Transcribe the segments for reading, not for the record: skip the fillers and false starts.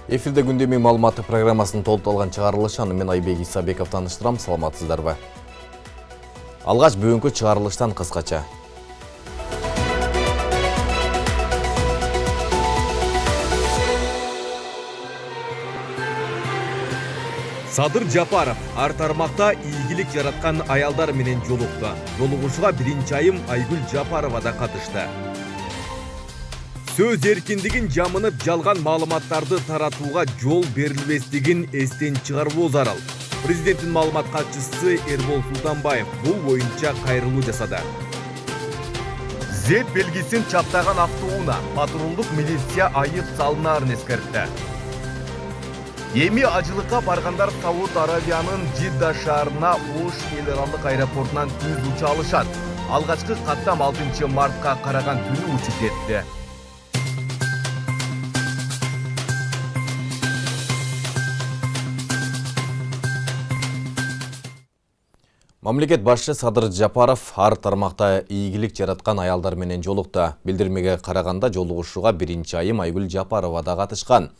Эфирде күндемий маалыматы программасынын толукталган чыгарылышы аны мен Айбек Исабеков таныштырам. Саламатсыздарбы? Алгач бүгүнкү чыгарылыштан кыскача. Садыр Жапаров ар тармакта ийгилик жараткан аялдар менен жолукту. Жолугушууга биринчи айым Айгүл Жапарова да катышты. Сөз эркиндигин жамынып жалган маалыматтарды таратууга жол берилбестигин эстен чыгаруу зарыл. Президенттин маалымат катчысы Эрбол Султанбаев бул боюнча кайрылуу жасады. Z белгисин чаптаган автоунаа патрулдук милиция айып салынаарын эскертти. Эми ажылыкка баргандар Сауд Аравиянын Жидда шаарына Ош эл аралык аэропортунан түз уча алышат. Алгачкы каттам 6 мартка караган түнү учуп кетти. Мамлекет башчы Садыр Жапаров ар тармакта ийгилик жараткан аялдар менен жолукту. Билдирмеге караганда жолугушууга биринчи айым Айгүл Жапарова да катышкан.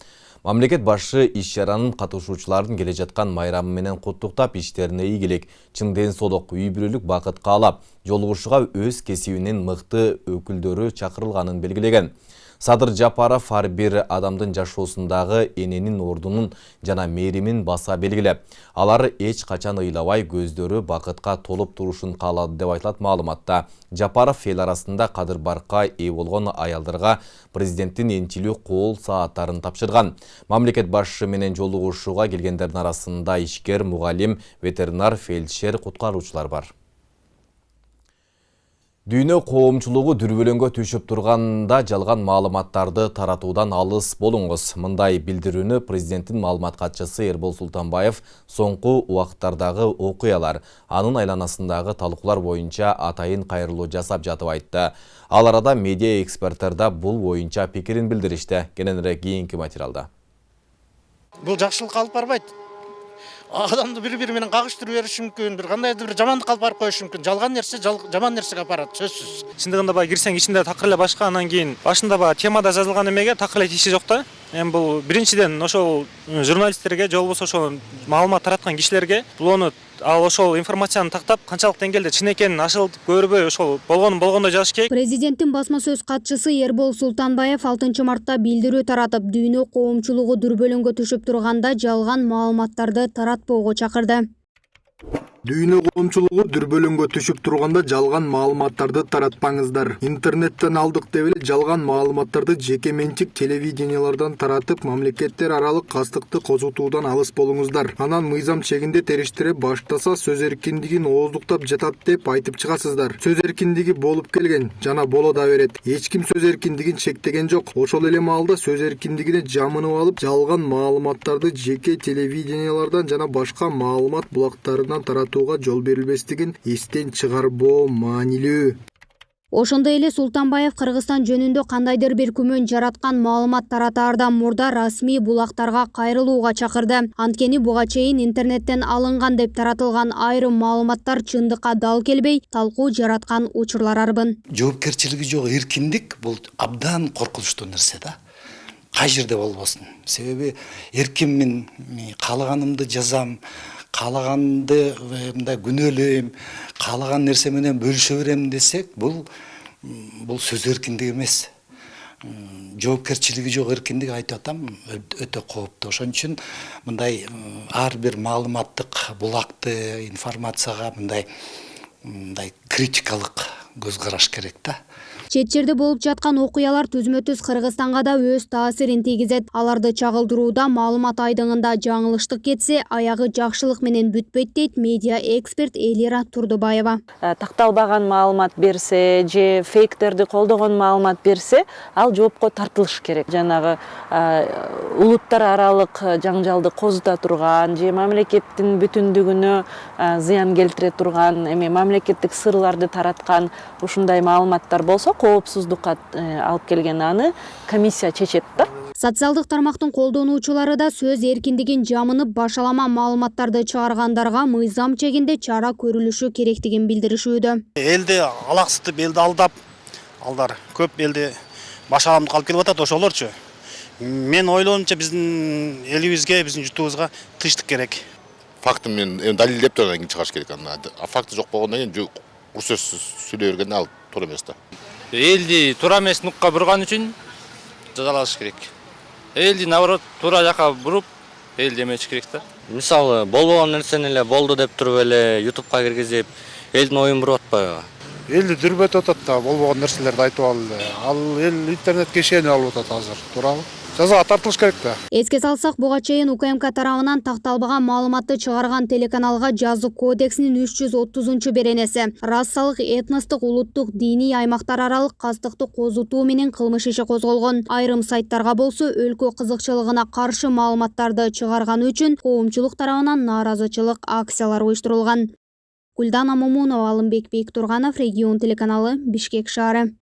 Мамлекет башчы иш-чаранын катышуучуларын келе жаткан майрамы менен куттуктап, иштерине ийгилик, чың ден соолук, үй бүлөлүк бакыт каалап, жолугушууга өз кесибинин мыкты өкүлдөрү чакырылганын белгилеген. Садыр Жапаров ар бир адамдын жашоосундагы эненин ордунун жана мээримин баса белгилеп, алар эч качан ыйлабай көздөрү бакытка толуп турушун каалады деп айтылат маалыматта. Жапаров эл арасында кадыр баркка ээ болгон аялдарга президенттин энчилүү кол сааттарын тапшырган. Мамлекет башчы менен жолугушууга келгендердин арасында ишкер, мугалим, ветеринар, фельдшер, куткаруучулар бар. Дүйнө коомчулугу дүрбөлөңгө түшүп турганда жалган маалыматтарды таратуудан алыс болуңуз. Мындай билдирүүнү президенттин маалымат катчысы Эрбол Султанбаев соңку убакыттардагы окуялар, анын айланасындагы талкуулар боюнча атайын кайрылуу жасап жатып айтты. Ал арада медиа эксперттер да бул боюнча пикирин билдиришти. Кененирээк кийинки материалда. Бул жакшылыкка алып барбайт. Адамды бири-бири менен кагыштырып бериши мүмкүн, бир кандайдыр бир жамандык алып барып коюшу мүмкүн. Жалган нерсе жаман нерсеге апарат, сөзсүз. Чындыгында баа кирсең ичинде такыр эле башка, анан кийин башында баа темада жазылган эмеге такыр эле тиши жок да. Эми бул биринчиден ошол журналисттерге, же болбосо ошол маалымат тараткан кишилерге бул ал ошол информацияны тактап канчалык деңгээлде чын экенин ашылтып көрбөй ошол болгондой жазыш керек. Президенттин басма сөз катчысы Эрбол Султанбаев 6 мартта билдирүү таратып, дүйнө коомчулугу дүрбөлөңгө түшүп турганда жалган маалыматтарды таратпоого чакырды. Дүйнө коомчулугу дүрбөлөңгө түшүп турганда жалган маалыматтарды таратпаңыздар. Интернеттен алдык деп эле жалган маалыматтарды жеке менчик телевидениялардан таратып, мамлекеттер аралык кастыкты козутуудан алыс болуңуздар. Анан мыйзам чегинде териштире баштаса сөз эркиндигин ооздуктап жатат деп айтып чыгасыздар. Сөз эркиндиги болуп келген жана боло да берет. Эч ким сөз эркиндигин чектеген жок. Ошол эле маалда сөз эркиндигине жамынып алып, жалган маалыматтарды жеке телевидениялардан жана башка маалымат булактарынан таратууга жол берилбестигин эстен чыгарбоо маанилүү. Ошондой эле Султанбаев Кыргызстан жөнүндө кандайдыр бир күмөн жараткан маалымат таратаардан мурда расмий булактарга кайрылууга чакырды. Анткени буга чейин интернеттен алынган деп таратылган айрым маалыматтар чындыкка дал келбей, талкуу жараткан учурлар арбын. Жоопкерчилиги жок эркиндик бул абдан коркунучтуу нерсе да. Кай жерде болбосун. Себеби эркинмин, каалаганымды жазам, каалаганды мындай күнөөлөйм, каалаган нерсе менен бөлүшө берем десек, бул сөз эркиндиги эмес. Жоопкерчилиги жок эркиндик айтып атам, өтө кооптуу. Ошон үчүн мындай ар бир маалыматтык булакты информацияга мындай критикалык көз караш керек да. Чет жерде болуп жаткан окуялар түзмө-түз Кыргызстанга да өз таасирин тийгизет. Аларды чагылдырууда маалымат айдыңында жаңылыштык кетсе, аягы жакшылык менен бүтпөйт дейт медиа эксперт Элира Турдубаева. Такталбаган маалымат берсе, же фейктерди колдогон маалымат берсе, ал жоопко тартылыш керек. Жанагы улуттар аралык жаңжалды козута турган, же мамлекеттин бүтүндүгүнө зыян келтире турган, эми мамлекеттик сырларды тараткан ушундай маалыматтар болсо, коопсуздукка алып келген аны комиссия чечет да. Социалдык тармактын колдонуучулары да сөз эркиндигин жамынып башалама маалыматтарды чыгаргандарга мыйзам чегинде чара көрүлүшү керектигин билдиришүүдө. Элди алаксытып, элди алдап, алдар көп элди башаламдык алып келип атат ошолорчу. Мен ойлоомча биздин элибизге, биздин журтубузга тынчтык керек. Фактын менен далилдеп анан кийин чыгарыш керек. А факты жок болгондон кийин кур сөз сүйлөй бергенде ал туура эмес да. Элди туура эмес нукка бурган үчүн жазалаш керек. Элди наоборот туура жака буруп, эл демеш керек да. Мисалы, болбогон нерсени эле болду деп туруп эле YouTube'га киргизип, элдин оюн буруп атпайбы? Элди дүрбөтүп атат да, болбогон нерселерди айтып алды. Ал эл интернетке ишенип алып атат азыр, туурабы? Жазага тартылыш керек да. Эске салсак, буга чейин УКМК тарабынан такталбаган маалыматты чыгарган телеканалга жазуу кодексинин 330-беренеси расалык, этностук, улуттук, диний аймактар аралык кастыкты козутуу менен кылмыш иши козголгон. Айрым сайттарга болсо өлкө кызыкчылыгына каршы маалыматтарды чыгарганы үчүн коомчулук тарабынан нааразычылык акциялары уюштурулган. Гүлдана Момунова, Алымбек Бектурганов, Регион телеканалы, Бишкек шаары.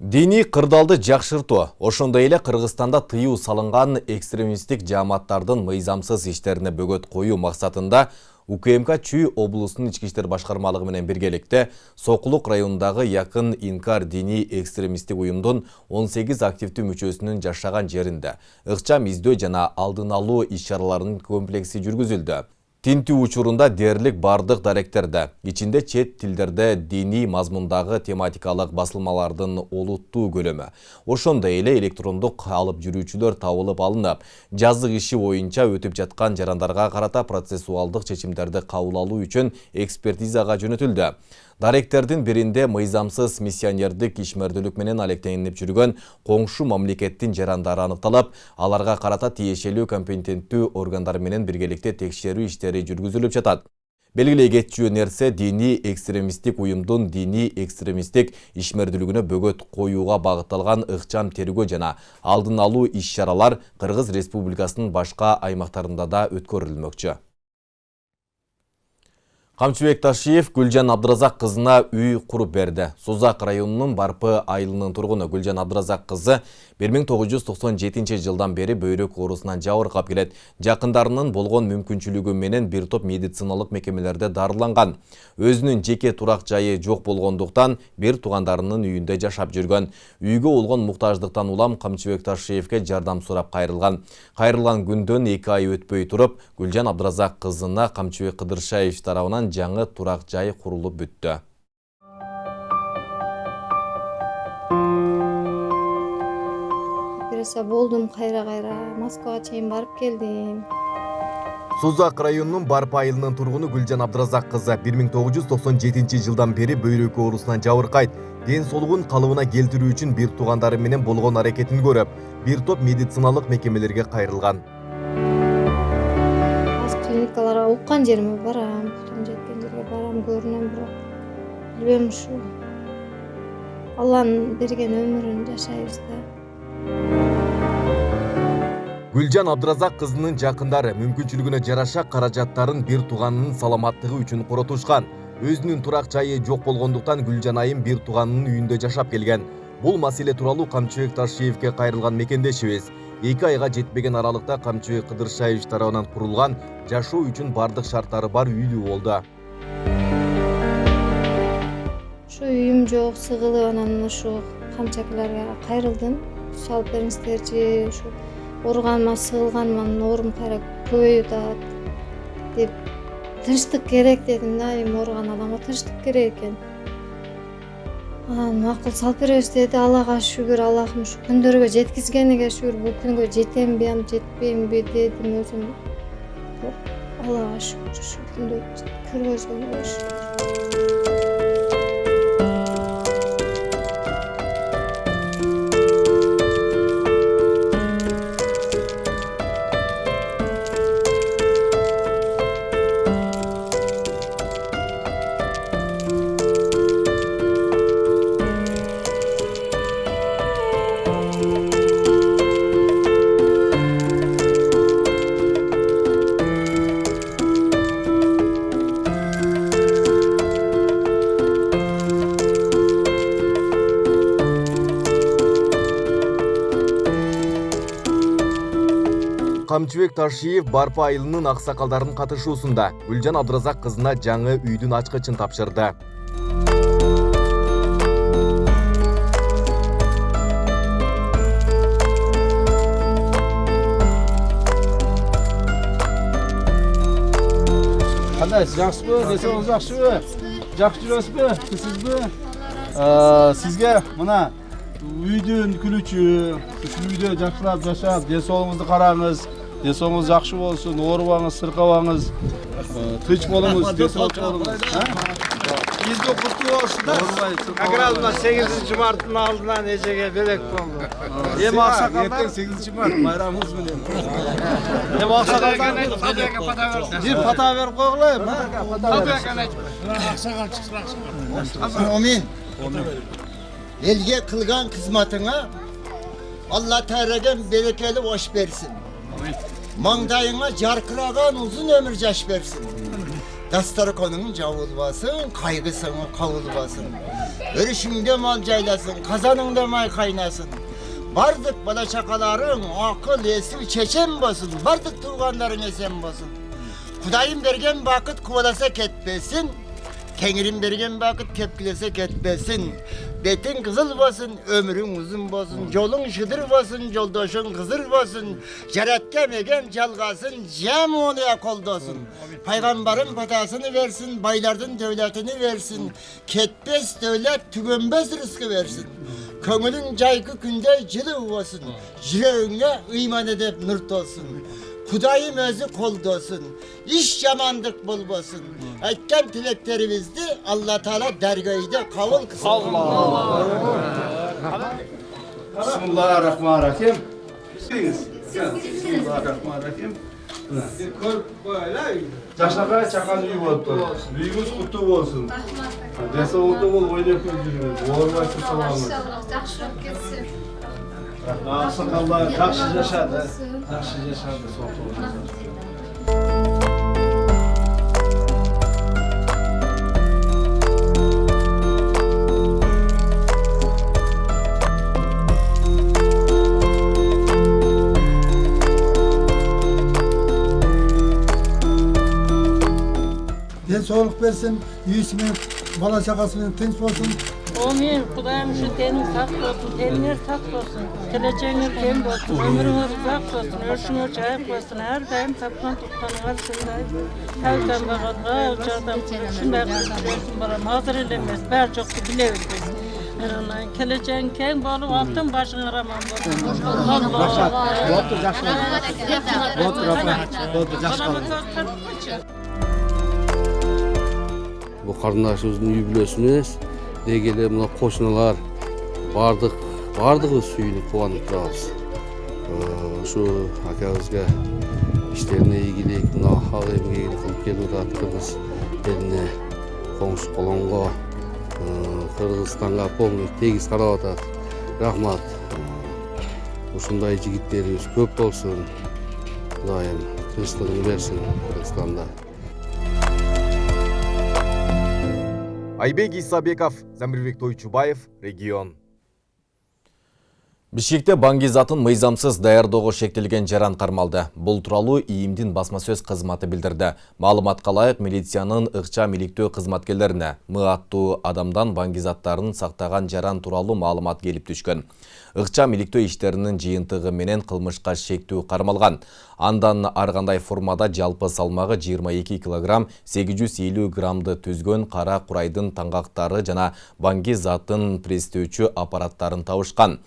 Дини кырдаалды жакшыртуу, ошондой эле Кыргызстанда тыюу салынган экстремисттик жааматтардын мыйзамсыз иштерине бөгөт коюу максатында УКМК Чүй облусунун ички иштер башкармалыгы менен биргеликте Сокулук районундагы якын инкар диний экстремисттик уюмдун 18 активдүү мүчөсүнүн жашаган жеринде ыкчам издөө жана алдын алуу иш-чараларынын комплекси жүргүзүлдү. Тинтүү учурунда дээрлик бардык даректерде, ичинде чет тилдерде диний мазмундагы тематикалык басылмалардын олуттуу көлөмү, ошондой эле электрондук алып жүрүүчүлөр табылып алынып, жазык иши боюнча өтүп жаткан жарандарга карата процессуалдык чечимдерди кабыл алуу үчүн экспертизага жөнөтүлдү. Даректердин биринде мыйзамсыз миссионердик ишмердүүлүк менен алектенип жүргөн коңшу мамлекеттин жарандары аныкталып, аларга карата тиешелүү компетенттүү органдар менен биргеликте текшерүү иштери жүргүзүлүп жатат. Белгилей кетчү нерсе диний экстремисттик уюмдун диний экстремисттик ишмердүүлүгүнө бөгөт коюуга багытталган ыкчам тергөө жана алдын алуу иш-чаралар Кыргыз Республикасынын башка аймактарында да өткөрүлмөкчү. Камчыбек Ташиев Гүлжан Абдыразак кызына үй куруп берди. Созак районунун Барпы айылынын тургуну Гүлжан Абдыразак кызы 1997 жылдан бери бөйрөк оорусунан жабыркап келет. Жакындарынын болгон мүмкүнчүлүгү менен бир топ медициналык мекемелерде дарыланган. Өзүнүн жеке турак жайы жок болгондуктан бир туугандарынын үйүндө жашап жүргөн. Үйгө болгон муктаждыктан улам Камчыбек Ташиевке жардам сурап кайрылган. Кайрылган күндөн 2 ай өтпөй туруп, Гүлжан Абдыразак кызына Камчыбек Кыдыршаев тарабынан жаңы турак жай курулуп бүттү. Операция болдум, кайра Москвага чейин барып келдим. Созак районунун Барпы айылынын тургуну Гүлжан Абдыразак кызы 1997 жылдан бери бөйрөк оорусунан жабыркайт. Ден соолугун калыбына келтирүү үчүн бир туугандары менен болгон аракетин көрүп, бир топ медициналык мекемелерге кайрылган. Клиникаларга уккан жериме барам, путум жеткен жерге барам, көрүнөм, бирок билбейм, ушу Алланын берген өмүрүн жашайбыз да. Гүлжан Абдыразак кызынын жакындары мүмкүнчүлүгүнө жараша каражаттарын бир тууганынын саламаттыгы үчүн коротушкан. Өзүнүн турак жайы жок болгондуктан Гүлжан айым бир тууганынын үйүндө жашап келген. Бул маселе тууралуу Камчыбек Ташиевке кайрылган мекендешибиз 2 айга жетпеген аралыкта Камчыбек Кыдыршаев тарабынан курулган жашоо үчүн бардык шарттары бар үйлүү болду. Ушу үйүм жок, сыгылып анан ушу камчакилерге кайрылдым. Салып бериңиздерчи, ушу ооруганыма, сыгылганыма оорум кайра көбөйүп атат деп, тынчтык керек дедим да, эми ооруган адамга тынчтык керек экен. Анан макул салып беребиз деди. Аллага шүгүр, Аллахым ушу күндөргө жеткизгениге шүгүр. Бул күнгө жетемби, жетпеймби дедим өзүм. Аллага шүгүр, ушу күндө көргөзгөнгө шүгүр. Камчыбек Ташиев Барпы айылынын аксакалдарынын катышуусунда Гүлжан Абдыразак кызына жаңы үйдүн ачкычын тапшырды. кандайсыз, жакшысызбы? Десеңиз жакшыбы? Жакшы жүрөсүзбү? Сизби? Сизге мына үйдүн күлүчү, ушул үйдө жакшылап жашап, ден соолугуңузду караңыз. Ден соолугуңуз жакшы болсун, оорубаңыз, сыркабаңыз. Тынч болуңуз, ден соолук болуңуз. Бизге куттуу болсун да. Как раз мына 8-марттын алдынан эжеге белек болду. Эми аксакалдар 8-март байрамыңыз менен. эми аксакалдар бир пата берип койгула. Аксакал чыксын. Amin. Elge kılgan kızmatına Allah Teala'dan berekeli hoş versin. Mangdayına carkıragan uzun ömür yaş versin. Dastarı konunun cavulbasın, kaygısını kavulbasın. Örüşünde mal caylasın, kazanında may kaynasın. Bardık bala çakaların akıl, esil, çeçen basın. Bardık tuğanların esen basın. Kudayım bergen vakit kovalasa ketmesin. Tengrim bergen vakit kepkilese ketmesin. Betin kızıl basın, ömrün uzun basın. Yolun şıdır basın, yoldaşın kızır basın. Ceretken egen çalgasın, cem onuya koldasın. Peygamberin patasını versin, baylardın devletini versin. Ketmez devlet, tükenmez rızkı versin. Kömülün caykı günde cılı basın. Yüreğine iman edip nırt olsun. Kudayım özü koldasın. İş yamandık bulmasın. Etken tileklerimizi Allah Teala dergahide kavul kısın. Bismillahirrahmanirrahim. Bismillahirrahmanirrahim. Жашнакай чакан үй болуптур. Үйүңүз куттуу болсун. Ден соолуктуу болуп ойноп жүрүңүз. Оорубай сыркабаңыз. Жакшыраак кетсин. Аксакалдар жакшы жашады. Жакшы жашады, соолуктуу жашады. Den soğuk versin, yüzüme, bala şakasının tınç olsun. Amin. Kudayım şu tenin sağ olsun, telinler sağ olsun. Geleceğiniz keng olsun, ömrünüz uzak olsun, örşünüz çayık olsun. Her daim tapkan tutkanılar şunday. Tavdan bağırga, uçardan şunday kutluyorsun balam. Hazır elemez, ber çok da bilebiliriz. Geleceğin keng bolup altın başın araman bolsun. Bu karındaşımыздың үй бүлесінес дегеле мына қошыналар бардығы сүйініп қуанып тұрамыз. Şu akabızға işlerine игілік, мына хал емгегін қылып келіп жатыр Қырғыз еліне, қоңшы қолонға, Қырғызстанға полный тегіс қарап жатады. Рахмат. Осындай жігіттеріміз көп болсын. Құдайым тыныштығын берсін Қырғызстанда. Айбек Исабеков, Замирбек Тойчубаев, регион. Бишкекте банги затын мыйзамсыз даярдоого шектелген жаран кармалды. Бул тууралуу ИИМдин басма сөз кызматы билдирди. Маалыматка ылайык милициянын ыкча миликтөө кызматкерлерине мы аттуу адамдан банги заттарын сактаган жаран тууралуу маалымат келип түшкөн. Ыкча миликтөө иштеринин жыйынтыгы менен кылмышка шектүү кармалган. Андан ар кандай формада жалпы салмагы 22 кг 850 граммды түзгөн кара курайдын таңгактары жана банги затын престөөчү аппараттарын табышкан.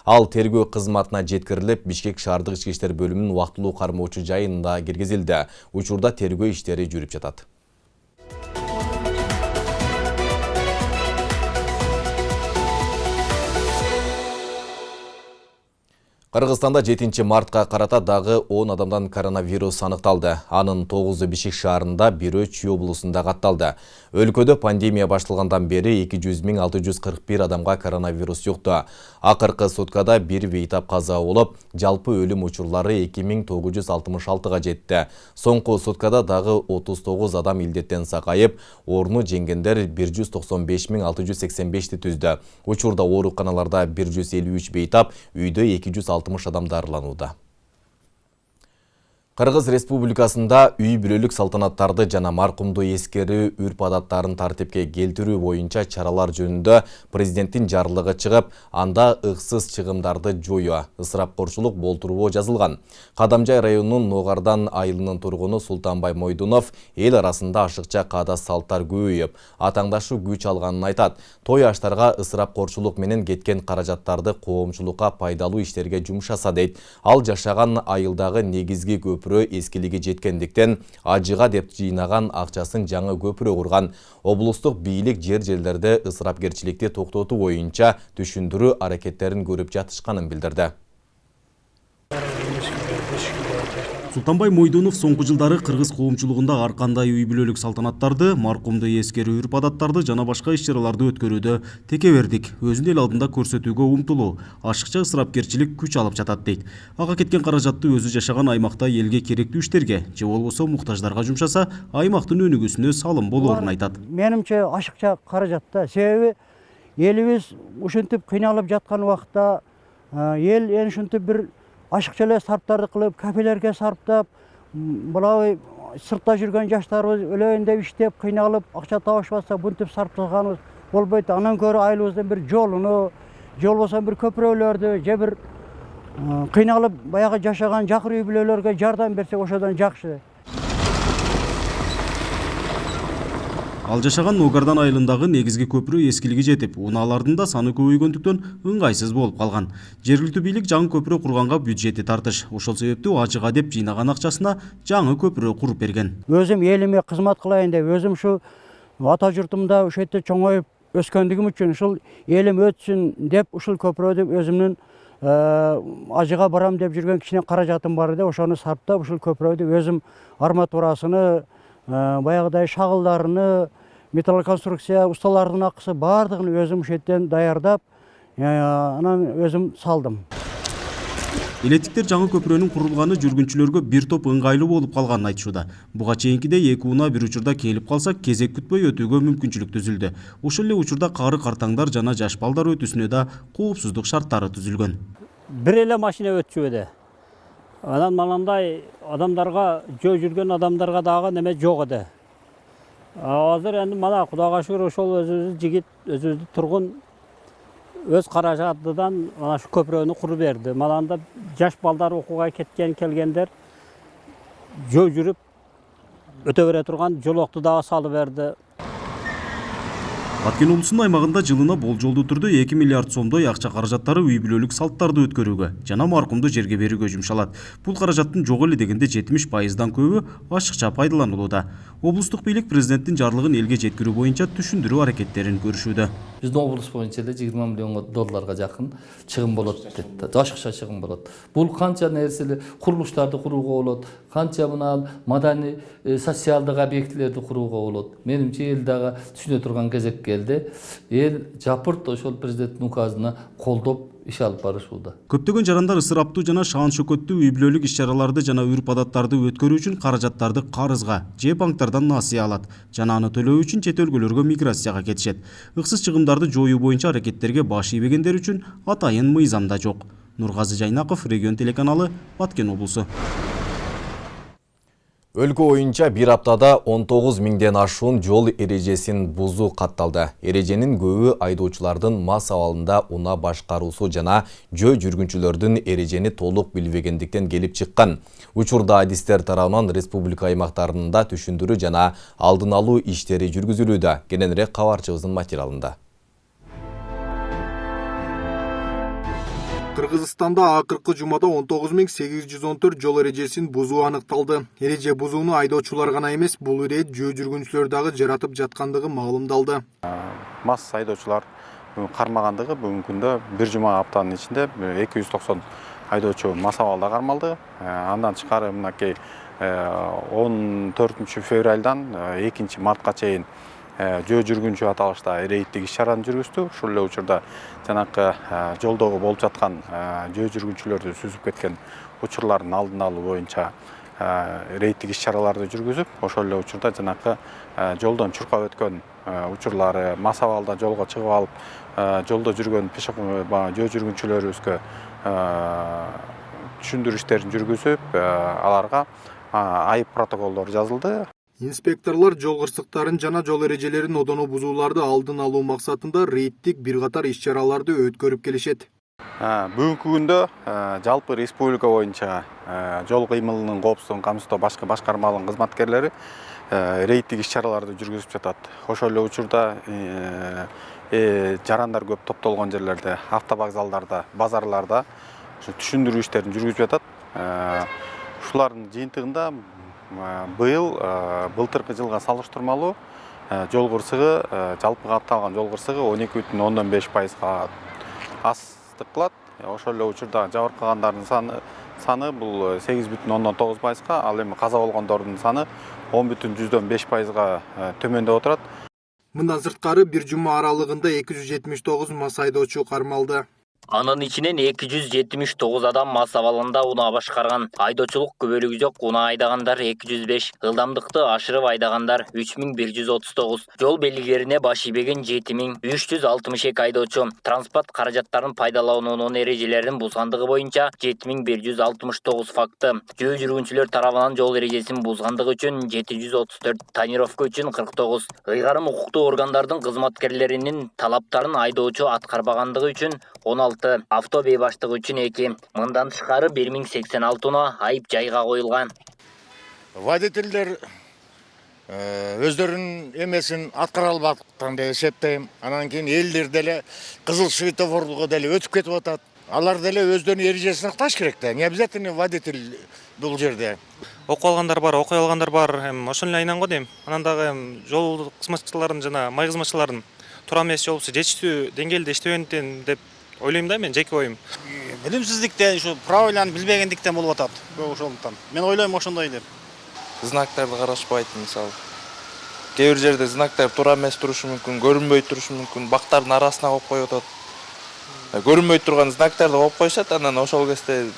Ал тергөө кызматына жеткирилип, Бишкек шаардык ички иштер бөлүмүнүн убактылуу кармоочу жайында киргизилди. Учурда тергөө иштери жүрүп жатат. Кыргызстанда 7 мартка карата дагы 10 адамдан коронавирус аныкталды. Анын 9-у Бишкек шаарында, 1-өө Чүй облусунда катталды. Өлкөдө пандемия башталгандан бери 200.641 адамга коронавирус жукту. Акыркы суткада 1 бейтап каза болуп, жалпы өлүм учурлары 2966га жетти. Соңку суткада дагы 39 адам илдеттен сакайып, орну жеңгендер 195.685 түздү. Учурда ооруканаларда 153 бейтап, үйдө 260 адам дарыланууда. Кыргыз Республикасында үй бүлөлүк салтанаттарды жана маркумду эскерүү үрп адаттарын тартипке келтирүү боюнча чаралар жөнүндө президенттин жарлыгы чыгып, анда ыксыз чыгымдарды жоюу, ысырапкорчулук болтуруу жазылган. Кадамжай районунун Ногардан айылынын тургуну Султанбай Мойдунов эл арасында ашыкча каада салттар көбөйүп, атаңдашу күч алганын айтат. Той аштарга ысырапкорчулук менен кеткен каражаттарды коомчулукка пайдалуу иштерге жумшаса дейт. Ал жашаган айылдагы негизги көпүрө эскилиги жеткендиктен ажыга деп жыйнаган акчасын жаңы көпүрө курган. Облустук бийлик жерлерде ысырапкерчиликти токтотуу боюнча түшүндүрүү аракеттерин көрүп жатышканын билдирди. Султанбай Мойдунов соңку жылдары кыргыз коомчулугунда ар кандай үй бүлөлүк салтанаттарды, маркумду эскерүү үрп адаттарды жана башка иш-чараларды өткөрүүдө текебердик, өзүн эл алдында көрсөтүүгө умтулуу, ашыкча ысырапкерчилик күч алып жатат дейт. Ага кеткен каражатты өзү жашаган аймакта элге керектүү иштерге, же болбосо муктаждарга жумшаса, аймактын өнүгүүсүнө салым болоорун айтат. Менимче ашыкча каражатта, себеби элибиз ушинтип кыйналып жаткан убакта эл ушинтип бир ашыкча эле сарптарды кылып, кафелерге сарптап, булай сыртта жүргөн жаштарыбыз өлөйүн деп иштеп, кыйналып, акча табышпаса, бунтип сарптаганыбыз болбойт. Анан көрө айылыбыздын бир жолуну, же болбосо бир көпүрөлөрдү, же бир кыйналып баягы жашаган жакыр үй бүлөлөргө жардам берсек, ошодон жакшы. Ал жашаган Ногардан айылындагы негизги көпүрө эскилиги жетип, унаалардын да саны көбөйгөндүктөн ыңгайсыз болуп калган. Жергиликтүү бийлик жаңы көпүрө курганга бюджети тартыш. Ошол себептүү ажыга деп жыйнаган акчасына жаңы көпүрө куруп берген. Өзүм элиме кызмат кылайын деп, өзүм ушу ата журтумда ушул жерде чоңоюп өскөндүгүм үчүн, ушул элим өтсүн деп, ушул көпүрөдү өзүмдүн ажыга барам деп жүргөн кичине каражатым бар эди. Ошону сарптап, ушул көпүрөдү өзүм арматурасыны, баягыдай шагылдарыны, металлоконструкция ustalarının акысы бардыгын өзүм ушеттен даярдап, анан өзүм салдым. Электиктер жаңы көпүрөнүн курулганы жүргүнчүлөргө бир топ ыңгайлуу болуп калганын айтышууда. Буга чейинкидей эки унаа бир учурда келип калса, кезек күтпөй өтүүгө мүмкүнчүлүк түзүлдү. Ошол эле учурда кары картаңдар жана жаш балдар өтүүсүнө да коопсуздук шарттары түзүлгөн. Бир эле машина өтчүбөдө. Анан манандай адамдарга, жөө жүргөн адамдарга дагы неме жок эди. Азыр энди мана Кудайга шүгүр ошол өзүбүздүн жигит, өзүбүздүн тургун өз каражатынан мана шу көпүрөнү куруп берди. Мана анда жаш балдар окууга келгендер жөө жүрүп өтө бере турган жолокту дагы салып берди. Баткен облусунун аймагында жылына болжолдуу түрдө 2 миллиард сомдой акча каражаттары үй бүлөлүк салттарды өткөрүүгө жана маркумду жерге берүүгө жумшалат. Бул каражаттын жок эле дегенде 70%дан көбү ашыкча пайдаланылууда. Облустук бийлик президенттин жарлыгын элге жеткирүү боюнча түшүндүрүү аракеттерин көрүшүүдө. Биздин облус боюнча эле 20 миллион долларга жакын чыгым болот дейт. Ашыкча чыгым болот. Бул канча нерселер, курулуштарды курууга болот, канча мына маданий, социалдык объектилерди курууга болот. Менимче эл дагы түшүнө турган кезек келди. Эл жапырт ошол президенттин указына колдоп иш алып барышууда. Көптөгөн жарандар ысыраптуу жана шаан шөкөттүү үй бүлөлүк иш-чараларды жана үрп адаттарды өткөрүү үчүн каражаттарды карызга же банктардан насыя алат жана аны төлөө үчүн чет өлкөлөргө миграцияга кетишет. Ыксыз чыгымдарды жоюу боюнча аракеттерге баш ийбегендер үчүн атайын мыйзам да жок. Нургазы Жайнаков, Регион телеканалы, Баткен облусу. Өлкө боюнча бир аптада 19 миңден ашуун жол эрежесин бузуу катталды. Эреженин көбү айдоочулардын мас абалында унаа башкаруусу жана жөө жүргүнчүлөрдүн эрежени толук билбегендиктен келип чыккан. Учурда адистер тарабынан республика аймактарында түшүндүрүү жана алдын алуу иштери жүргүзүлүүдө. Кененирээк кабарчыбыздын материалында. Кыргызстанда акыркы жумада 19.814 жол эрежесин бузуу аныкталды. Эреже бузууну айдоочулар гана эмес, бул ирет жөө жүргүнчүлөр дагы жаратып жаткандыгы маалымдалды. Мас айдоочулар кармагандыгы бүгүнкү күндө бир жума аптанын ичинде 290 айдоочу мас абалда кармалды. Андан тышкары мынакей 14 февралдан 2 мартка чейин жөө жүргүнчү аталышта рейдтик иш-чараны жүргүздү. Ушул эле учурда жанакы жолдогу болуп жаткан жөө жүргүнчүлөрдү сүзүп кеткен учурлардын алдын алуу боюнча рейдтик иш-чараларды жүргүзүп, ошол эле учурда жанакы жолдон чуркап өткөн учурлары, мас абалда жолго чыгып алып, жолдо жүргөн жөө жүргүнчүлөрүбүзгө түшүндүрүү иштерин жүргүзүп, аларга айып протоколдору жазылды. Инспекторлар жол кырсыктарын жана жол эрежелерин одоно бузууларды алдын алуу максатында рейдтик бир катар иш-чараларды өткөрүп келишет. Бүгүнкү күндө жалпы республика боюнча жол кыймылынын коопсуздугун камсыздоо башкы башкармалыгынын кызматкерлери рейдтик иш-чараларды жүргүзүп жатат. Ошол эле учурда жарандар көп топтолгон жерлерде, автовокзалдарда, базарларда түшүндүрүү иштерин жүргүзүп жатат. Ушулардын жыйынтыгында былтыркы жылга салыштырмалуу жол кырсыгы, жалпы катталган жол кырсыгы 12,5%га астык кылат. Ошол эле учурда жабыр калгандардын саны бул 8,9%га, ал эми каза болгондордун саны 10,5%га төмөндөп отурат. Мындан сырткары бир жума аралыгында 279 мас айдоочу кармалды. Анын ичинен 279 адам мас абалында унаа башкарган. Айдоочулук күбөлүгү жок унаа айдагандар 205, ылдамдыкты ашырып айдагандар 3139, жол белгилерине баш ийбеген 7362 айдоочу, транспорт каражаттарын пайдалануунун эрежелерин бузгандыгы боюнча 7169 факты, жөө жүргүнчүлөр тарабынан жол эрежесин бузгандыгы үчүн 734, тонировка үчүн 49, ыйгарым укуктуу органдардын кызматкерлеринин талаптарын айдоочу аткарбагандыгы үчүн 16, авто бейбаштыгы үчүн 2. Мындан тышкары 1086 унаа айып жайга коюлган. Водительдер өздөрүнүн эмесин аткара албаган деп эсептейм. Анан кийин элдер деле кызыл светофорго деле өтүп кетип атат. Алар деле өздөрүнүн эрежесин акташ керек да. Не обязательно водитель бул жерде. Окуп алгандар бар, окуй алгандар бар. Ошол эле айынан го дейм. Анан дагы жол кызматчыларын жана май кызматчыларын туура эмес же болбосо жетиштүү деңгээлде иштебегенден деп ойлойм да, мен жеке оюм. Билимсиздиктен, ушу правиланы билбегендиктен болуп атат. Ошондуктан. Мен ойлойм ошондой деп. Знактарды карашпайт, мисалы. Кээ бир жерде знактар туура эмес турушу мүмкүн, көрүнбөй турушу мүмкүн, бактардын арасына коюп коюп атат. Көрүнбөй турган знактарды коюп коюшат, анан ошол кезде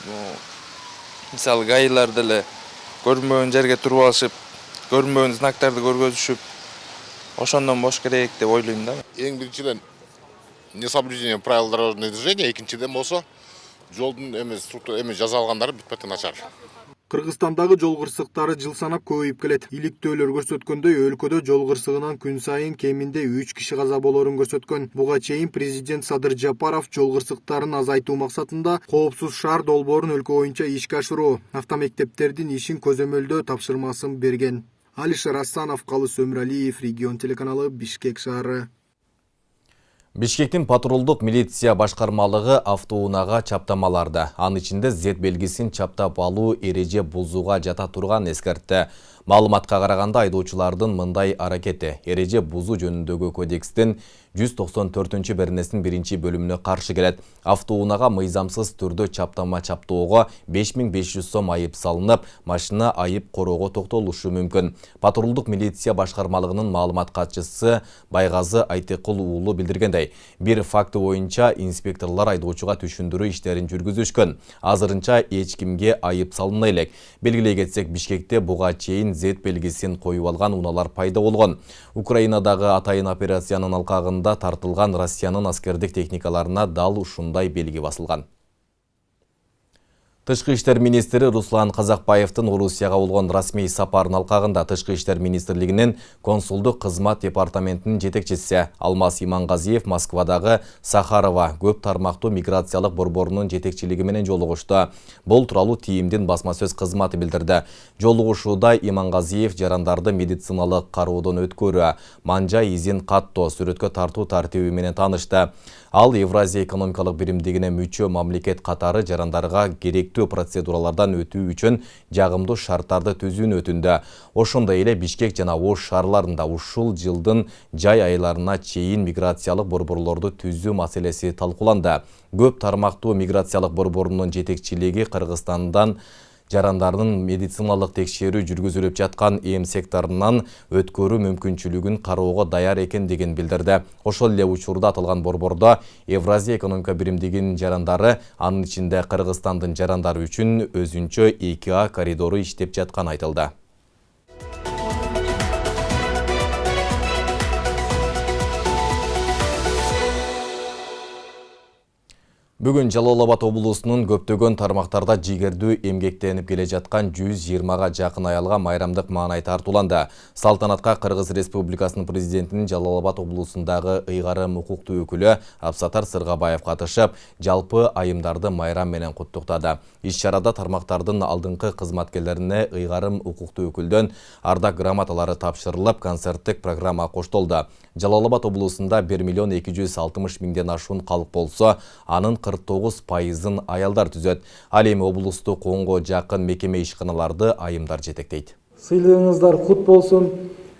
мисалы гаилар деле көрүнбөгөн жерге туруп алышып, көрүнбөгөн знактарды көргөзүшүп, ошондон бош керек деп ойлойм да. Эң биринчиден несоблюдение правил дорожного движения, экинчиден болсо жолдун эми жазалгандары бүтпөтө начар. Кыргызстандагы жол кырсыктары жыл санап көбөйүп келет. Иликтөөлөр көрсөткөндөй, өлкөдө жол кырсыгынан күн сайын кеминде 3 киши каза болорун көрсөткөн. Буга чейин президент Садыр Жапаров жол кырсыктарын азайтуу максатында коопсуз шаар долбоорун өлкө боюнча ишке ашыруу, автомектептердин ишин көзөмөлдөө тапшырмасын берген. Алишер Асанов, Калыс Өмүралиев, Регион телеканалы, Бишкек шаары. Бишкектин патрулдук милиция башкармалыгы автоунаага чаптамаларды, анын ичинде Z белгисин чаптап алуу эреже бузууга жата турган эскертти. Маалыматка караганда айдоочулардын мындай аракети эреже бузуу жөнүндөгү кодекстин 194 беренесинин 1-бөлүмүнө каршы келет. Автоунаага мыйзамсыз түрдө чаптама чаптоого 5500 сом айып салынып, машина айып короого токтолушу мүмкүн. Патрулдук милиция башкармалыгынын маалымат катчысы Байгазы Айтекул уулу билдиргендей, бир факты боюнча инспекторлор айдоочуга түшүндүрүү иштерин жүргүзүшкөн. Азырынча эч кимге айып салына элек. Белгилей кетсек, Бишкекте буга чейин Z белгисин коюп алган унаалар пайда болгон. Украинадагы атайын операциянын алкагында тартылган Россиянын аскердик техникаларына дал ушундай белги басылган. Тышкы иштер министри Руслан Казакбаевдин Орусияга болгон расмий сапарынын алкагында Тышкы иштер министрлигинин консулдук кызмат департаментинин жетекчиси Алмаз Имангазиев Москвадагы Сахарова көп тармактуу миграциялык борборунун жетекчилиги менен жолугушту. Бул тууралуу ТИИМдин басма сөз кызматы билдирди. Жолугушууда Имангазиев жарандарды медициналык кароодон өткөрүү, манжа изин каттоо, сүрөткө тартуу тартиби менен таанышты. Ал Евразия экономикалык биримдигине мүчө мамлекет катары жарандарга керектүү процедуралардан өтүү үчүн жагымдуу шарттарды түзүүнү өтүндү. Ошондой эле Бишкек жана Ош шаарларында ушул жылдын жай айларына чейин миграциялык борборлорду түзүү маселеси талкууланды. Көп тармактуу миграциялык борборунун жетекчилиги Кыргызстандан жарандардын медициналык текшерүү жүргүзүлүп жаткан эм секторунан өткөрүү мүмкүнчүлүгүн кароого даяр экендигин билдирди. Ошол эле учурда аталган борбордо Евразия экономика биримдигинин жарандары, анын ичинде Кыргызстандын жарандары үчүн өзүнчө 2А коридору иштеп жатканы айтылды. Бүгін Жалал Абад облысының көптөгөн тармақтарда жигердүү эмгектенип келе жатқан 120-га жақын аялға майрамдық маанай тартуланды. Салтанатқа Кыргыз Республикасының президентінің Жалал Абад облысындағы ыйгарым укуктуу өкүлү Абсатар Сыргабаев катышып, жалпы айымдарды майрам менен куттуктады. Иш-чарада тармактардын алдыңкы кызматкерлерине ыйгарым укуктуу өкүлдөн ардак грамоталары тапшырылып, концерттик программа коштолду. Жалал Абад облысында 1.260.000 ашуун калк болсо, анын 49%-ын аялдар түзөт. Ал эми облустук коңго жакын мекеме ишканаларды айымдар жетектейт. Сыйлыгыңыздар кут болсун.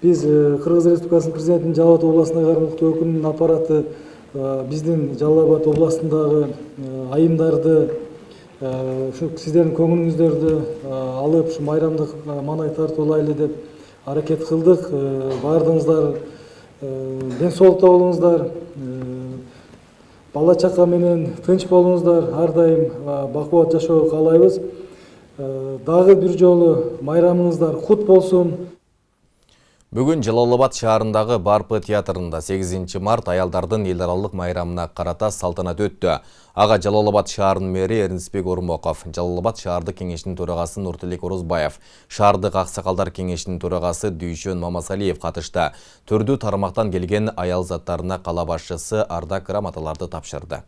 Биз Кыргыз Республикасынын президентinin Жалал Абад областына ыйгарымдуу өкүлүнүн аппараты биздин Жалал Абад областындагы айымдарды сиздердин көңүлүңүздөрдү алып, майрамдык маанай тартуулайлы деп аракет кылдык. Бардыңыздар ден соолукта болуңуздар. Бала чака менен тынч болуңуздар, ар дайым бакубат жашоо каалайбыз. Дагы бир жолу майрамыңыздар кут болсун. Бүгін Жалал Абад шаарындагы Барпы театрында 8 март аялдардын эл аралык майрамына карата салтанат өттү. Ага Жалал Абад шаарынын мэри Эрнисбек Ормоков, Жалал Абад шаардык кеңешинин төрагасы Нуртилек Орозбаев, шаардык аксакалдар кеңешинин төрагасы Дүйшөн Мамасалиев катышты. Түрдүү тармактан келген аял заттарына кала башчысы ардак грамоталарды тапшырды.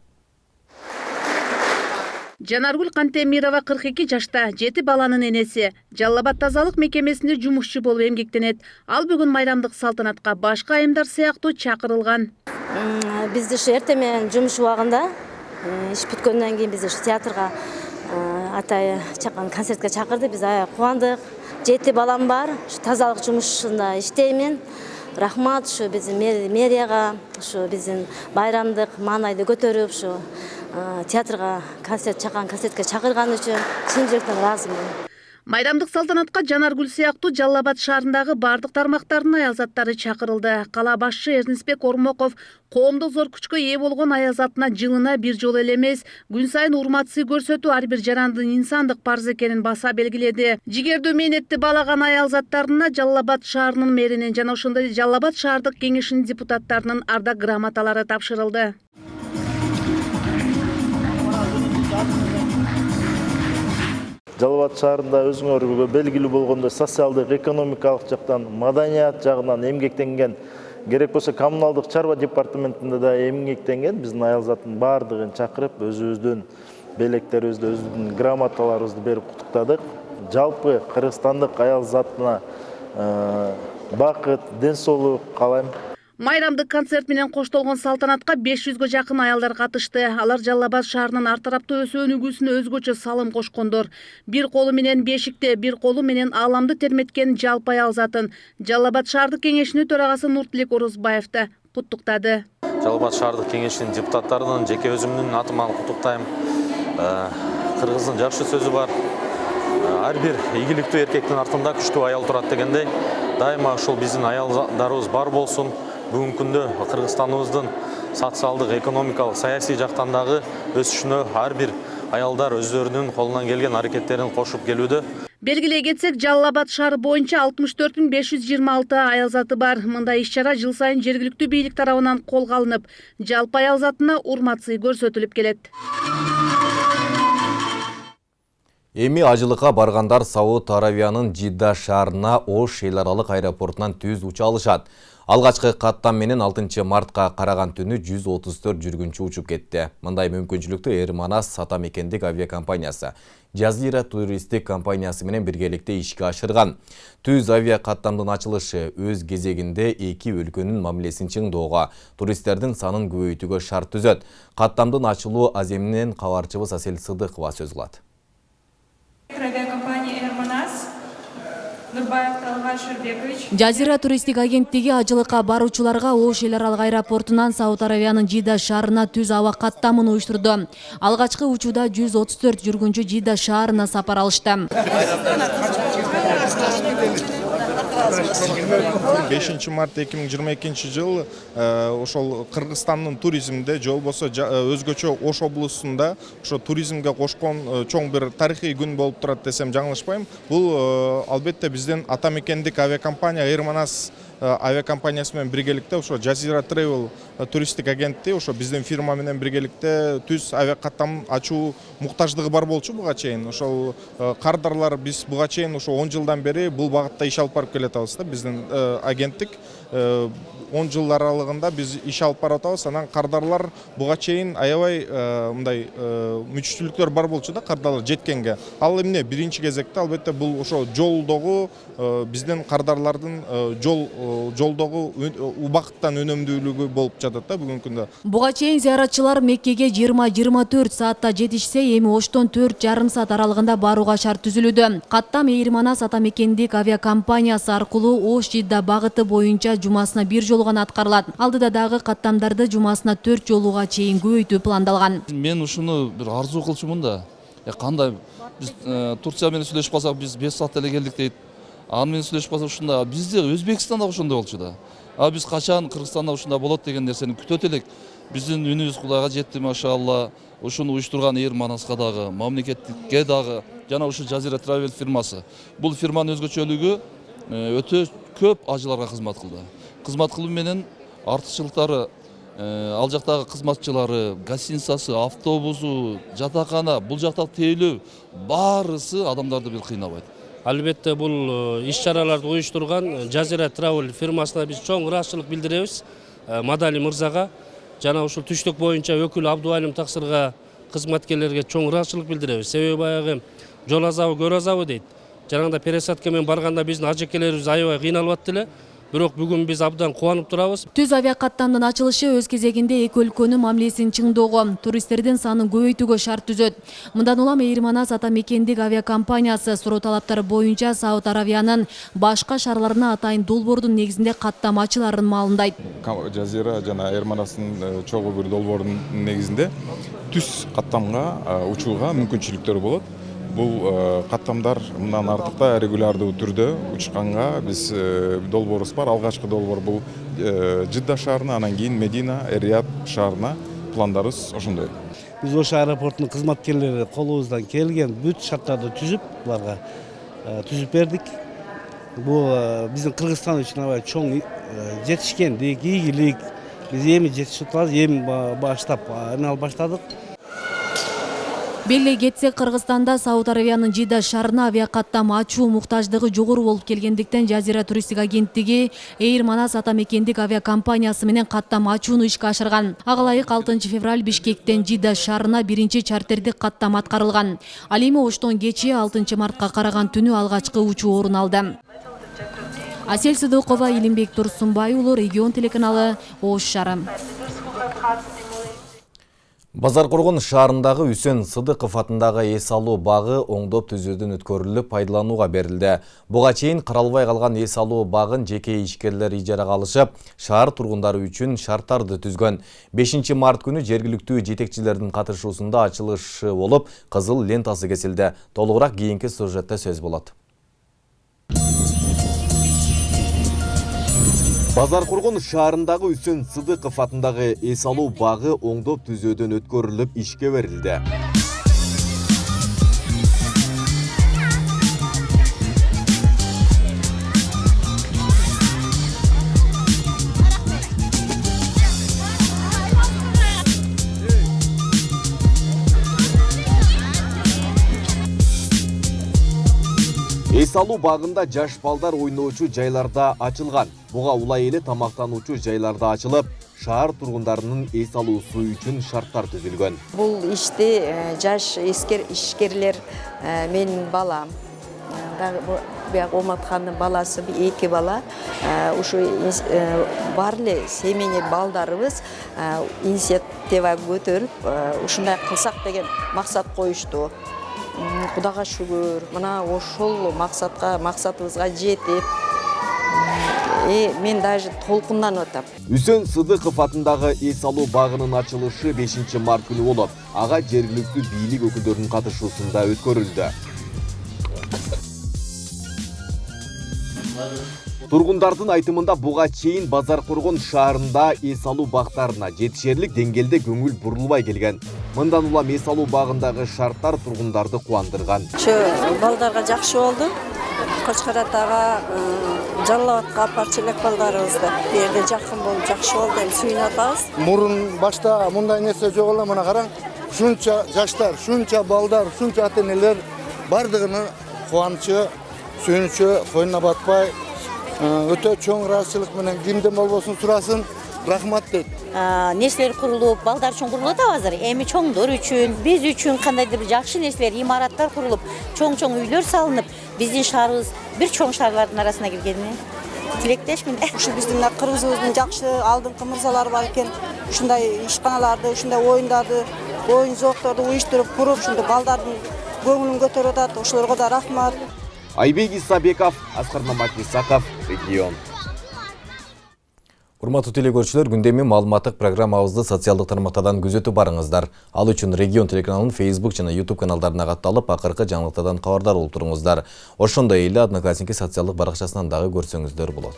Жанаргүл Кантемирова 42 жашта, 7 баланын энеси. Жалал Абад тазалык мекемесинде жумушчу болуп эмгектенет. Ал бүгүн майрамдык салтанатка башка айымдар сыяктуу чакырылган. Бизди ушу эртең менен жумуш убагында иш бүткөндөн кийин бизди ушу театрга атай чакан концертке чакырды. Биз аябай кубандык. 7 балам бар. Ушу тазалык жумушунда иштеймин. Рахмат ушу биздин мэрияга, ушу биздин байрамдык маанайды көтөрүп, ушу театрга чакан концертке чакырган үчүн чын жүрөктөн ыраазымын. Майрамдык салтанатка Жанаргүл сыяктуу Жалал Абад шаарындагы бардык тармактардын аял заттары чакырылды. Кала башчы Эрнисбек Ормоков коомдо зор күчкө ээ болгон аял затына жылына бир жолу эле эмес, күн сайын урмат-сый көрсөтүү ар бир жарандын инсандык парыз экенин баса белгиледи. Жигердүү мээнетти баалаган аял заттарына Жалал Абад шаарынын мэринин жана ошондой Жалал Абад шаардык кеңешинин депутаттарынын ардак грамоталары тапшырылды. Жалал Абад шаарында өзүңөр белгилүү болгондой социалдык, экономикалык жактан, маданият жагынан эмгектенген, керек болсо коммуналдык чарба департаментинде да эмгектенген биздин аял заттын баардыгын чакырып, өзүбүздүн белектерибизди, өзүбүздүн грамоталарыбызды берип куттуктадык. Жалпы кыргызстандык аял заттына бакыт, ден соолук каалайм. Майрамдык концерт менен коштолгон салтанатка 500гө жакын аялдар катышты. Алар Жалал Абад шаарынын ар тараптуу өсүү өнүгүүсүнө өзгөчө салым кошкондор. Бир колу менен бешикте, бир колу менен ааламды терметкен жалпы аял затын Жалал Абад шаардык кеңешинин төрагасы Нуртилек Орозбаев да куттуктады. Жалал Абад шаардык кеңешинин депутаттарынын жеке өзүмдүн атыман куттуктайм. Кыргыздын жакшы сөзү бар. Ар бир ийгиликтүү эркектин артында күчтүү аял турат дегендей, дайыма ушул биздин аялдарыбыз бар болсун. Бүгүнкү күндө Кыргызстаныбыздын социалдык, экономикалык, саясий жактан дагы өсүшүнө ар бир аялдар өздөрүнүн колунан келген аракеттерин кошуп келүүдө. Белгилей кетсек, Жалал Абад шаары боюнча 64.526 аял заты бар. Мындай иш-чара жыл сайын жергиликтүү бийлик тарабынан колго алынып, жалпы аял затына урмат-сый көрсөтүлүп келет. Эми ажылыкка баргандар Сауд Аравиянын Жидда шаарына Ош эл аралык аэропортунан түз уча алышат. Алгачкы каттам менен 6 мартка караган түнү 134 жүргүнчү учуп кетти. Мындай мүмкүнчүлүктү Air Manas атамекендик авиакомпаниясы Жазира туристтик компаниясы менен биргеликте ишке ашырган. Түз авиа каттамдын ачылышы өз кезегинде эки өлкөнүн мамилесин чыңдоого, туристтердин санын көбөйтүүгө шарт түзөт. Каттамдын ачылуу аземинен кабарчыбыз Асел Сыдыкова сөз кылат. Жазира туристтик агенттиги ажылыкка баруучуларга Ош эл аралык аэропортунан Сауд Аравиянын Жидда шаарына түз аба каттамын уюштурду. Алгачкы учууда 134 жүргүнчү Жидда шаарына сапар алышты. 5 март 2022 жыл ошол Кыргызстандын туризмде же болбосо өзгөчө Ош облусунда ошо туризмге кошкон чоң бир тарыхый күн болуп турат десем жаңылышпайм. Бул албетте биздин ата мекендик авиакомпания Air Manas авиакомпаниясы менен биргеликте ошо Jazeera Travel туристтик агентти ошо биздин фирма менен биргеликте түз авиакаттам ачуу муктаждыгы бар болчу буга чейин. Ошол кардарлар биз буга чейин ошо 10 жылдан бери бул багытта иш алып барып келатабыз да. Биздин агенттик 10 жыл аралыгында биз иш алып барып атабыз. Анан кардарлар буга чейин аябай мындай мүчүчүлүктөр бар болчу да кардарлар жеткенге. Ал эмне биринчи кезекте албетте бул ошо жолдогу биздин кардарлардын жолдогу убакыттан өнөмдүүлүгү болуп жатат да бүгүнкү күндө. Буга чейин зыяратчылар Меккеге 20-24 саатта жетишсе, эми Оштон 4,5 саат аралыгында барууга шарт түзүлүүдө. Каттам Air Manas ата мекендик авиакомпаниясы аркылуу Ош-Жидда багыты боюнча жумасына бир жолу гана аткарылат. Алдыда дагы каттамдарды жумасына 4 жолуга чейин көбөйтүү пландалган. Мен ушуну бир арзуу кылчумун да. Кандай биз Турция менен сүйлөшүп калсак биз 5 саат эле келдик дейт. Аны менен сүйлөшүп калсак ушунда бизде Өзбекстанда ошондой болчу да. Биз качан Кыргызстанда ушунда болот деген нерсени күтөт элек. Биздин үнүбүз Кудайга жетти, машалла. Ушуну уюштурган Air Manasга дагы, мамлекеттикке дагы, жана ушу Jazeera Travel фирмасы. Бул фирманын өзгөчөлүгү өтө көп ажыларга кызмат кылды. Кызмат кылуу менен артыкчылыктары ал жактагы кызматчылары, гостиницасы, автобусу, жатакана, бул жакта тейлөө баарысы адамдарды бир кыйнабайт. Албетте бул иш-чараларды уюштурган Jazeera Travel фирмасына биз чоң ыраазычылык билдиребиз. Мадали мырзага жана ушул түштүк боюнча өкүл Абдуалим Таксырга кызматкерлерге чоң ыраазычылык билдиребиз. Себеби баягы жол азабы, көр азабы дейт. Жанагында пересадка менен барганда биздин ажекелерибиз аябай кыйналып атты эле. Бирок бүгүн биз абдан кубанып турабыз. Түз авиакаттамдын ачылышы өз кезегинде эки өлкөнүн мамилесин чыңдоого, туристтердин санын көбөйтүүгө шарт түзөт. Мындан улам Air Manas ата мекендик авиакомпаниясы суроо талаптары боюнча Сауд Аравиянын башка шаарларына атайын долбоордун негизинде каттам ачыларын маалымдайт. Jazeera жана Air Manas'ын чогуу бир долбоордун негизинде түз каттамга учууга мүмкүнчүлүктөр болот. Бул каттамдар мындан артык да регулярдуу түрдө учканга биз долбоорубуз бар. Алгачкы долбоор бул Жидда шаарына, анан кийин Медина, Рият шаарына пландарыбыз ошондой. Биз Ош аэропортунун кызматкерлери колубуздан келген бүт шарттарды түзүп, буларга түзүп бердик. Бул биздин Кыргызстан үчүн аябай чоң жетишкендик, ийгилик. Биз эми жетишип атабыз, эми баштап эмне баштадык. Белгилей кетсек, Кыргызстанда Сауд Аравиянын Жидда шаарына авиакаттам ачуу муктаждыгы жогору болуп келгендиктен Jazeera туристтик агенттиги Air Manas ата мекендик авиакомпаниясы менен каттам ачууну ишке ашырган. Ага ылайык 6 февраль Бишкектен Жидда шаарына биринчи чартердик каттам аткарылган. Ал эми Оштон кечээ 6 мартка караган түнү алгачкы учуу орун алды. Асель Сыдыкова, Илимбек Турсунбай уулу, Регион телеканалы, Ош шаары. Базаркоргон шаарындагы Үсен Сыдыков атындагы эс алуу багы оңдоп түзүүдөн өткөрүлүп пайдаланууга берилди. Буга чейин каралбай калган эс алуу багын жеке ишкерлер ижарага алышып, шаар тургундары үчүн шарттарды түзгөн. 5 март күнү жергиликтүү жетекчилердин катышуусунда ачылышы болуп, кызыл лентасы кесилди. Толугураак кийинки сюжетте сөз болот. Базаркоргон шаарындагы Үсен Сыдыков атындагы эс алуу багы оңдоп түзөөдөн өткөрүлүп ишке берилди. Эс алуу багында жаш балдар ойноочу жайларда ачылган. Буга улай эле тамактануучу жайларда ачылып, шаар тургундарынын эс алуусу үчүн шарттар түзүлгөн. Бул ишти жаш ишкерлер, менин балам, баягы Оматхандын баласы 2 бала, ушу бар эле семейный балдарыбыз инициатива көтөрүп, ушундай кылсак деген максат коюшту. Кудайга шүгүр, мына ошол максатыбызга жетип, мен даже толкунданып атам. Үсен Сыдыков атындагы эс алуу багынын ачылышы 5 март күнү болот. Ага жергиликтүү бийлик өкүлдөрүнүн катышуусунда өткөрүлдү. Тургундардын айтымында буга чейин Базаркоргон шаарында эс алуу бактарына жетишерлик деңгээлде көңүл бурулбай келген. Мындан улам эс алуу багындагы шарттар тургундарды кубандырган. Балдарга жакшы болду. Кочкор атага, Жалал-Абадка апарчу элек балдарыбызды. Бу жерде жакын болуп жакшы болду, эми сүйүнүп атабыз. Мурун башта мындай нерсе жок эле, мына караң. Шунча жаштар, шунча балдар, шунча ата-энелер бардыгынын кубанычы, сүйүнүчү койнуна батпай, өтө чоң ыраазычылык менен кимден болбосун сурасын. Рахмат дейт. Нерселер курулуп, балдар үчүн курулуп атабы азыр. Эми чоңдор үчүн, биз үчүн кандайдыр бир жакшы нерселер, имараттар курулуп, чоң-чоң үйлөр салынып, биздин шаарыбыз бир чоң шаарлардын арасына киргенине тилектешмин. Ушу биздин кыргызыбыздын жакшы алдыңкы мырзалары бар экен. Ушундай ишканаларды, ушундай оюндарды, оюн зоокторду уюштуруп куруп, ушундай балдардын көңүлүн көтөрүп атат. Ошолорго да рахмат. Айбек Исабеков, Аскар Маматисаков, Регион. Урматтуу телекөрүүчүлөр, күндөмү маалыматтык программабызды социалдык тармактардан күзөтүп барыңыздар. Ал үчүн Регион телеканалынын Facebook жана YouTube каналдарына катталып, акыркы жаңылыктардан кабардар болуп туруңуздар. Ошондой эле Одноклассники социалдык баракчасынан дагы көрсөңүздөр болот.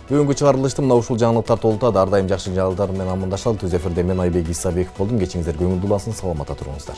Бүгүнкү чыгарылышты мына ушул жаңылыктар толтурат. Ар дайым жакшы жаңылыктар менен амандашалы. Түз эфирде мен Айбек Исабеков болдум. Кечиңиздер көңүлдүү болсун, саламатта туруңуздар.